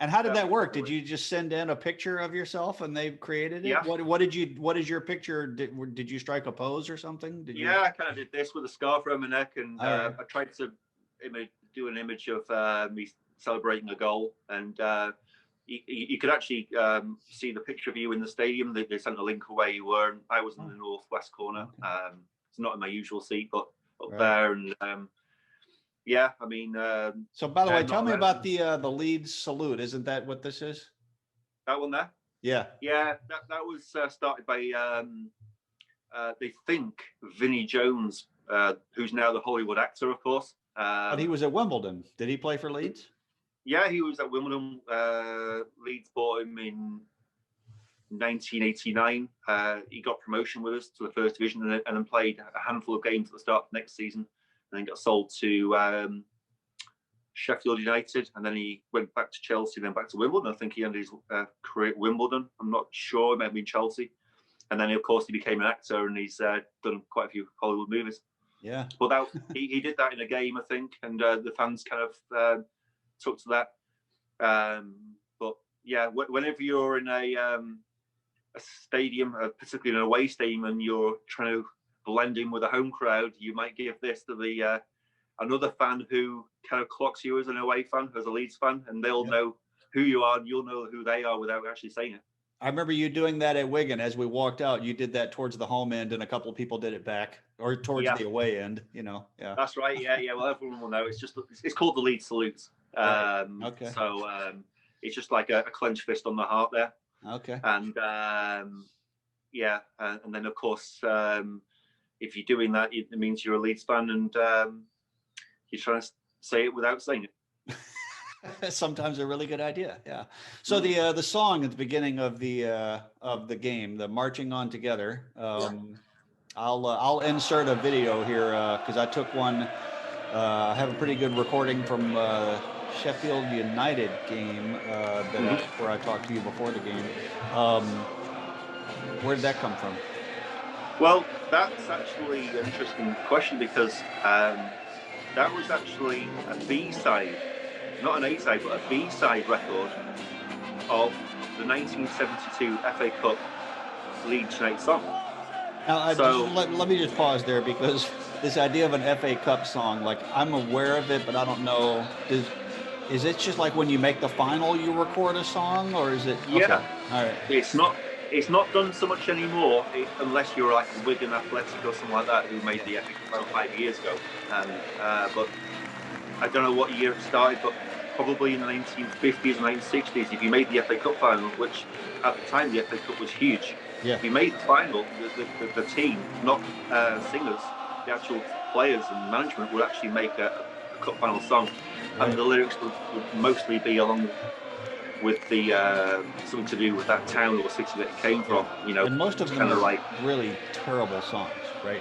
And how did that work? Did you just send in a picture of yourself and they created it? Yeah. What is your picture? Did you strike a pose or something? Yeah, I kind of did this with a scarf around my neck, and I tried to do an image of me celebrating a goal, and you could actually see the picture of you in the stadium. They sent a link of where you were, and I was in the northwest corner. Okay. It's not in my usual seat, but up there, and yeah, I mean. So, by the way, tell me about the Leeds salute. Isn't that what this is? That one there. Yeah. Yeah, that was started by they think Vinnie Jones, who's now the Hollywood actor, of course. But he was at Wimbledon. Did he play for Leeds? Yeah, he was at Wimbledon. Leeds bought him in 1989, he got promotion with us to the first division, and then played a handful of games at the start of next season, and then got sold to Sheffield United, and then he went back to Chelsea, then back to Wimbledon. I think he ended his career at Wimbledon. I'm not sure. It may have been Chelsea. And then, of course, he became an actor, and he's done quite a few Hollywood movies. Yeah. But he did that in a game, I think, and the fans kind of took to that. But yeah, whenever you're in a stadium, particularly an away stadium, and you're trying to blend in with a home crowd, you might give this to the another fan who kind of clocks you as an away fan, as a Leeds fan, and they'll know who you are, and you'll know who they are without actually saying it. I remember you doing that at Wigan. As we walked out, you did that towards the home end, and a couple of people did it back, or towards the away end. Yeah. That's right. Yeah. Well, everyone will know. It's called the Leeds salute. Okay. So it's just like a clenched fist on the heart there. Okay. And and then of course, if you're doing that, it means you're a Leeds fan, and you're trying to say it without saying it. Sometimes a really good idea. Yeah. So the song at the beginning of the game, the marching on together. I'll insert a video here because I took one. I have a pretty good recording from Sheffield United game where I talked to you before the game. Where did that come from? Well, that's actually an interesting question, because that was actually a B-side. Not an A-side, but a B-side record of the 1972 FA Cup Leeds United song. Now, let me just pause there, because this idea of an FA Cup song, like, I'm aware of it, but I don't know. Is it just like when you make the final, you record a song, or is it? Yeah. Okay. All right. It's not done so much anymore, unless you're like Wigan Athletic or something like that, who made the FA Cup about 5 years ago. But I don't know what year it started, but probably in the 1950s and 1960s, if you made the FA Cup final, which at the time the FA Cup was huge, if you made the final, the team, not singers, the actual players and management would actually make a cup final song, and the lyrics would mostly be along with the something to do with that town or city that it came from. And most of them are like really terrible songs, right?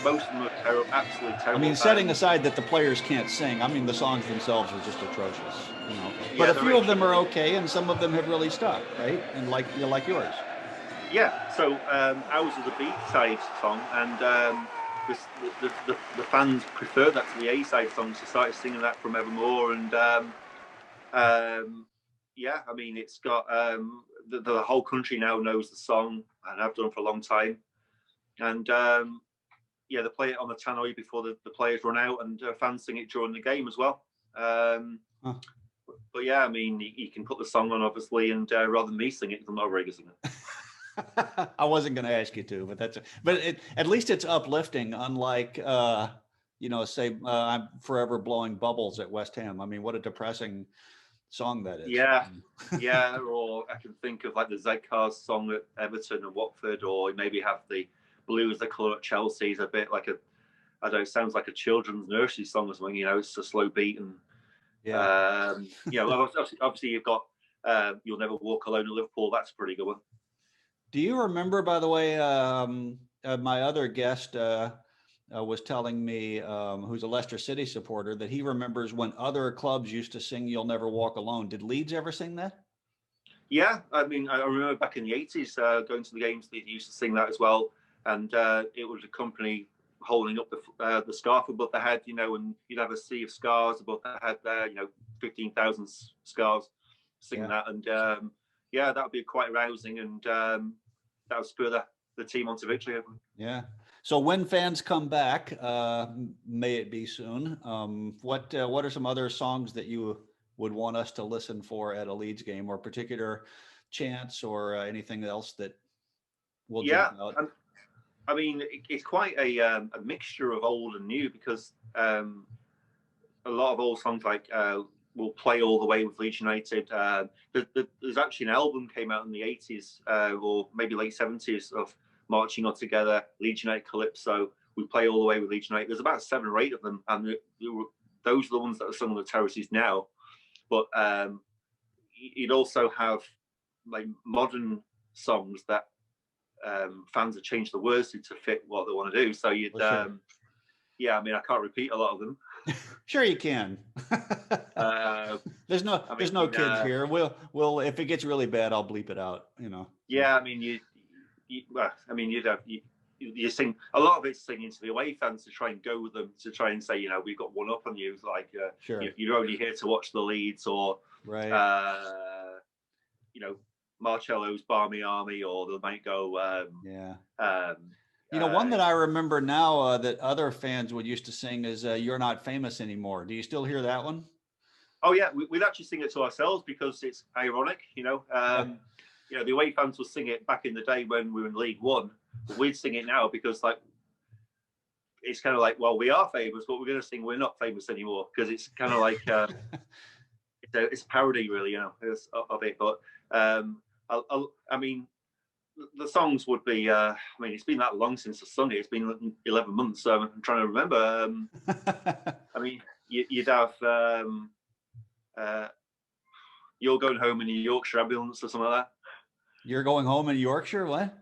Most of them are absolutely terrible. I mean, setting aside that the players can't sing, I mean, the songs themselves are just atrocious, But a few of them are okay, and some of them have really stuck, right? And like yours. Yeah. So ours is a B-side song, and the fans prefer that to the A-side songs. They started singing that from Evermore, and I mean, it's got the whole country now knows the song, and I've done for a long time, and. They play it on the tannoy before the players run out, and fans sing it during the game as well. But yeah, I mean, you can put the song on, obviously, and rather than me sing it, because I'm not a very good singer. I wasn't going to ask you to, but at least it's uplifting, unlike say I'm forever blowing bubbles at West Ham. I mean, what a depressing song that is. Yeah. Or I can think of like the Z-Cars song at Everton and Watford, or maybe have the Blues the Colour at Chelsea is a bit like I don't know, it sounds like a children's nursery song or something, it's a slow beat, and obviously you've got You'll Never Walk Alone in Liverpool. That's a pretty good one. Do you remember, by the way, my other guest was telling me, who's a Leicester City supporter, that he remembers when other clubs used to sing You'll Never Walk Alone. Did Leeds ever sing that? Yeah, I mean, I remember back in the 80s going to the games, they used to sing that as well. And it was a company holding up the scarf above the head, and you'd have a sea of scars above the head there, 15,000 scars singing that. And that would be quite rousing, and that would spur the team on to victory. Yeah. So when fans come back, may it be soon, what are some other songs that you would want us to listen for at a Leeds game, or particular chants, or anything else that will jump out? I mean, it's quite a mixture of old and new, because a lot of old songs like will play all the way with Leeds United. There's actually an album came out in the 80s or maybe late 70s of Marching On Together, Leeds United Calypso. We play all the way with Leeds United. There's about 7 or 8 of them, and those are the ones that are sung on the terraces now. But you'd also have like modern songs that fans have changed the words to fit what they want to do. So you'd, Well, sure. yeah, I mean, I can't repeat a lot of them. Sure you can. Uh, There's no I there's mean, no kids here. We'll if it gets really bad, I'll bleep it out, you know. So. yeah, I mean, well, I mean, you sing a lot of it's singing to the away fans to try and go with them to try and say, you know, we've got one up on you. Like, Sure. you're only here to watch the Leeds, or, Right. you know, Marcello's Barmy Army, or they might go, Yeah. um, You know, one that I remember now that other fans would used to sing is "You're Not Famous Anymore." Do you still hear that one? oh yeah, we'd actually sing it to ourselves because it's ironic, you know. Yeah. You know, the away fans would sing it back in the day when we were in League One, but we'd sing it now because, like, it's kind of like, well, we are famous, but we're going to sing we're not famous anymore, because it's kind of like it's a parody, really, you know, of it. But I mean, the songs would be. I mean, it's been that long since I sung it. It's been 11 months, so I'm trying to remember. I mean, you'd have "You're Going Home in a Yorkshire Ambulance" or something like that. You're going home in Yorkshire? What?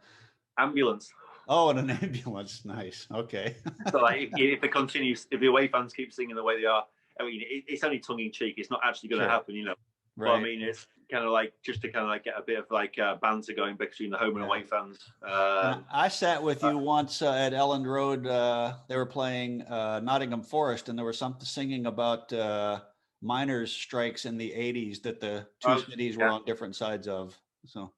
Ambulance. Oh, in an ambulance. Nice. Okay. So, like, if it continues, if the away fans keep singing the way they are, I mean, it's only tongue in cheek. It's not actually going to Sure. happen, you know. Right. But I mean, it's kind of like just to kind of like get a bit of like banter going between the home and away fans. I sat with you once at Elland Road. They were playing Nottingham Forest, and there was something singing about miners' strikes in the '80s that the two cities were on different sides of. So.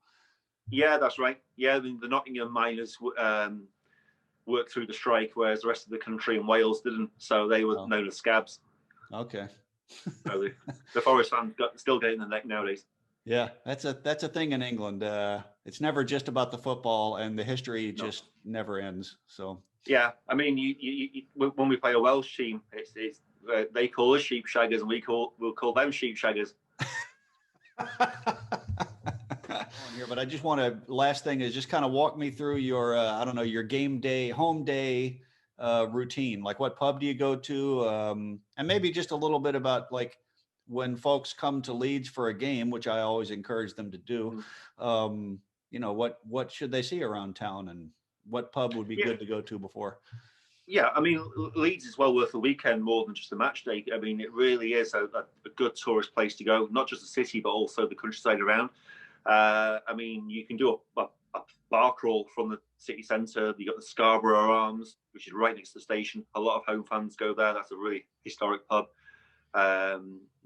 Yeah, that's right. Yeah, the Nottingham miners worked through the strike, whereas the rest of the country and Wales didn't. So they were known as scabs. Okay. So the Forest fans still getting the neck nowadays. Yeah, that's a thing in England. It's never just about the football, and the history just never ends. So. Yeah, I mean, when we play a Welsh team, it's they call us sheep shaggers, and we'll call them sheep shaggers. Here, but I just want to, last thing is just kind of walk me through your I don't know, your game day, home day routine. Like, what pub do you go to, and maybe just a little bit about, like, when folks come to Leeds for a game, which I always encourage them to do. You know, what should they see around town, and what pub would be good to go to before? Yeah, I mean, Leeds is well worth a weekend more than just a match day. I mean, it really is a good tourist place to go, not just the city, but also the countryside around. I mean, you can do a bar crawl from the city centre. You got the Scarborough Arms, which is right next to the station. A lot of home fans go there. That's a really historic pub.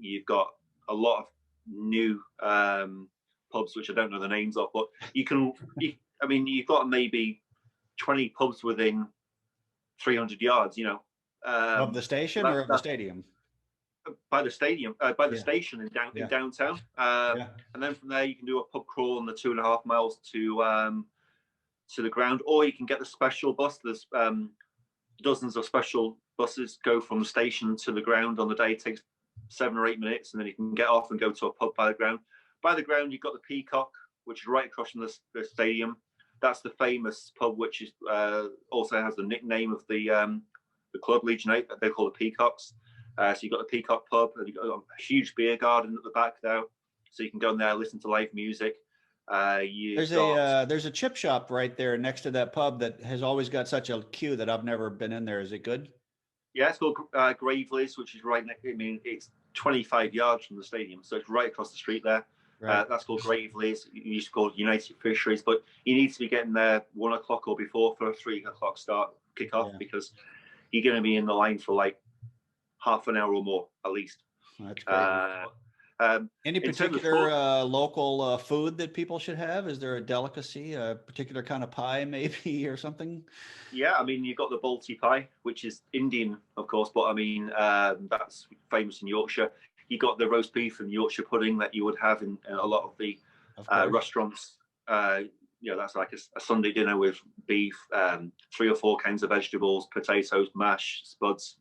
You've got a lot of new pubs, which I don't know the names of, but I mean, you've got maybe 20 pubs within 300 yards, you know. Of the station or of the stadium? By the stadium, by the station in downtown. And then from there, you can do a pub crawl on the 2.5 miles to the ground, or you can get the special bus. There's dozens of special buses go from the station to the ground on the day. It takes 7 or 8 minutes, and then you can get off and go to a pub by the ground. By the ground, you've got the Peacock, which is right across from the stadium. That's the famous pub, which is also has the nickname of the club, Leeds United. They're called the Peacocks. So you've got the Peacock pub, and you've got a huge beer garden at the back there, so you can go in there, listen to live music. There's a chip shop right there next to that pub that has always got such a queue that I've never been in there. Is it good? Yeah, it's called Gravely's, which is right next. I mean, it's 25 yards from the stadium, so it's right across the street there. Right. That's called Gravely's. It used to be called United Fisheries, but you need to be getting there 1 o'clock or before for a 3 o'clock kick-off, because you're going to be in the line for like half an hour or more at least. That's great. Any particular local food that people should have? Is there a delicacy, a particular kind of pie maybe, or something? Yeah, I mean, you've got the Balti pie, which is Indian, of course, but I mean, that's famous in Yorkshire. You got the roast beef and Yorkshire pudding that you would have in a lot of the restaurants. You know, that's like a Sunday dinner with beef, 3 or 4 kinds of vegetables, potatoes, mash, spuds.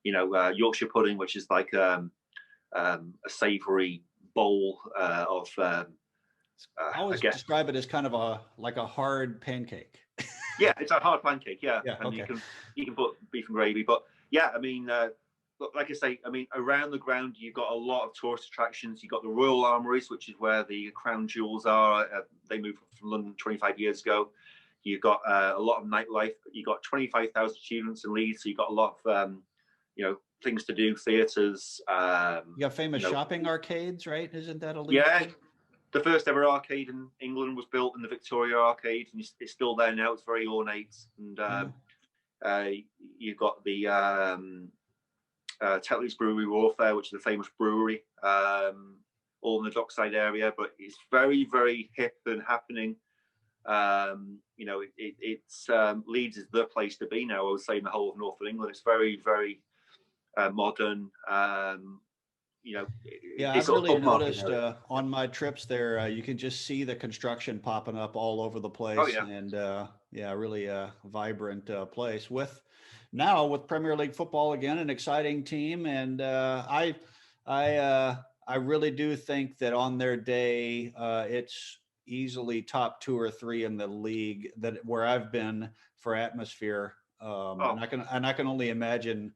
You know, Yorkshire pudding, which is like a savoury bowl of. I always describe it as kind of a hard pancake. Yeah, it's a hard pancake. Yeah, and okay. you can put beef and gravy, but yeah, I mean, but like I say, I mean, around the ground, you've got a lot of tourist attractions. You've got the Royal Armouries, which is where the crown jewels are. They moved from London 25 years ago. You've got a lot of nightlife. You've got 25,000 students in Leeds, so you've got a lot of, things to do, theatres. You got famous shopping arcades, right? Isn't that a Leeds Yeah, thing? the first ever arcade in England was built in the Victoria Arcade, and it's still there now. It's very ornate, and you've got the Tetley's Brewery Warfare, which is a famous brewery, all in the dockside area. But it's very, very hip and happening. It's Leeds is the place to be now. I would say in the whole of North of England, it's very, very modern. Yeah, It's I've got really a market noticed area. on my trips there, you can just see the construction popping up all over the Oh place, yeah, and yeah, really a vibrant place with now with Premier League football again, an exciting team, and I really do think that on their day, it's easily top two or three in the league that where I've been for atmosphere, and oh I can only imagine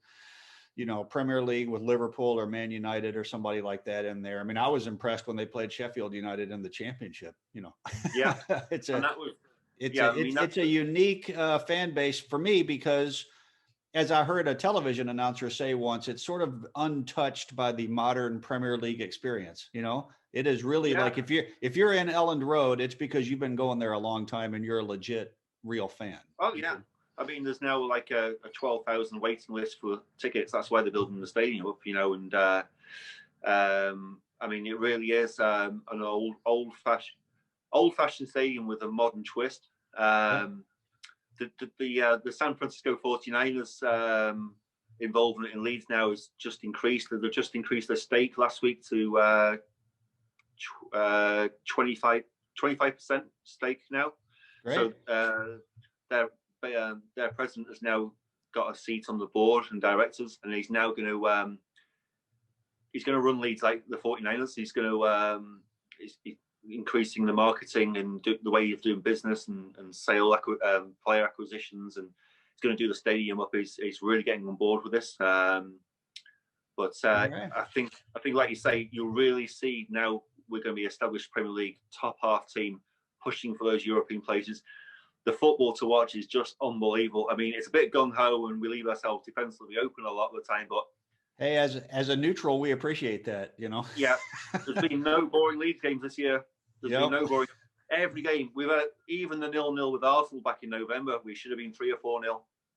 Premier League with Liverpool or Man United or somebody like that in there. I mean, I was impressed when they played Sheffield United in the championship. yeah, it's and a that was it's yeah. a I mean it's a unique fan base for me because as I heard a television announcer say once, it's sort of untouched by the modern Premier League experience. It is really yeah. like if you're in Elland Road, it's because you've been going there a long time and you're a legit real fan. Oh yeah. I mean, there's now like a 12,000 waiting list for tickets. That's why they're building the stadium up, and I mean, it really is an old-fashioned stadium with a modern twist. Yeah, The San Francisco 49ers involvement in Leeds now has just increased. They've just increased their stake last week to 25% stake now. great. So their their president has now got a seat on the board and directors, and he's now going to run Leeds like the 49ers. He's going to he's increasing the marketing and the way of doing business and player acquisitions, and he's going to do the stadium up. He's really getting on board with this. But Okay. I think like you say, you'll really see now we're going to be established Premier League top half team pushing for those European places. The football to watch is just unbelievable. I mean, it's a bit gung ho and we leave ourselves defensively open a lot of the time, but Hey, as a neutral, we appreciate that. yeah, there's been no boring Leeds games this year. There's been Yep. no boring. Every game we've had, even the 0-0 with Arsenal back in November, we should have been 3 or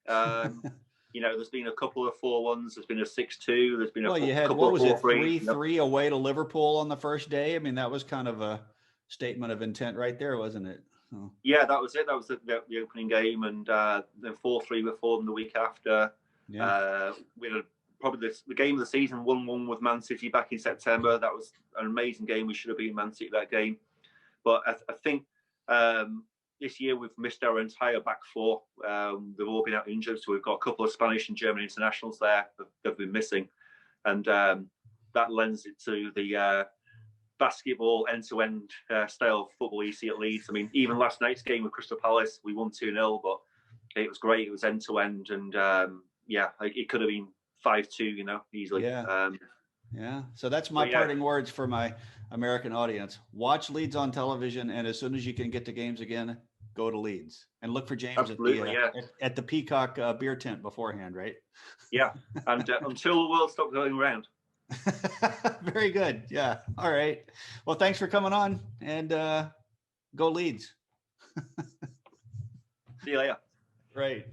4-0. There's been a couple of 4-1s. There's been a 6-2. There's been a Well, you had couple what of was it, 4-3. 3-3 away to Liverpool on the first day? I mean, that was kind of a statement of intent right there, wasn't it? Oh, Yeah, that was it. That was the opening game, and then 4-3 before them the week after. yeah. We had probably the game of the season, 1-1 with Man City back in September. That was an amazing game. We should have beaten Man City that game. But I think this year we've missed our entire back four. They've all been out injured, so we've got a couple of Spanish and German internationals there that have been missing. And that lends it to the basketball end-to-end style of football you see at Leeds. I mean, even last night's game with Crystal Palace, we won 2-0, but it was great. It was end-to-end, and it could have been 5-2, easily. Yeah. Yeah. So that's my parting words for my American audience. Watch Leeds on television, and as soon as you can get to games again, go to Leeds and look for James Absolutely, at the Peacock beer tent beforehand, right? Yeah, and until the world stops going around. Very good. Yeah. All right. Well, thanks for coming on, and go Leeds. See you later. Right.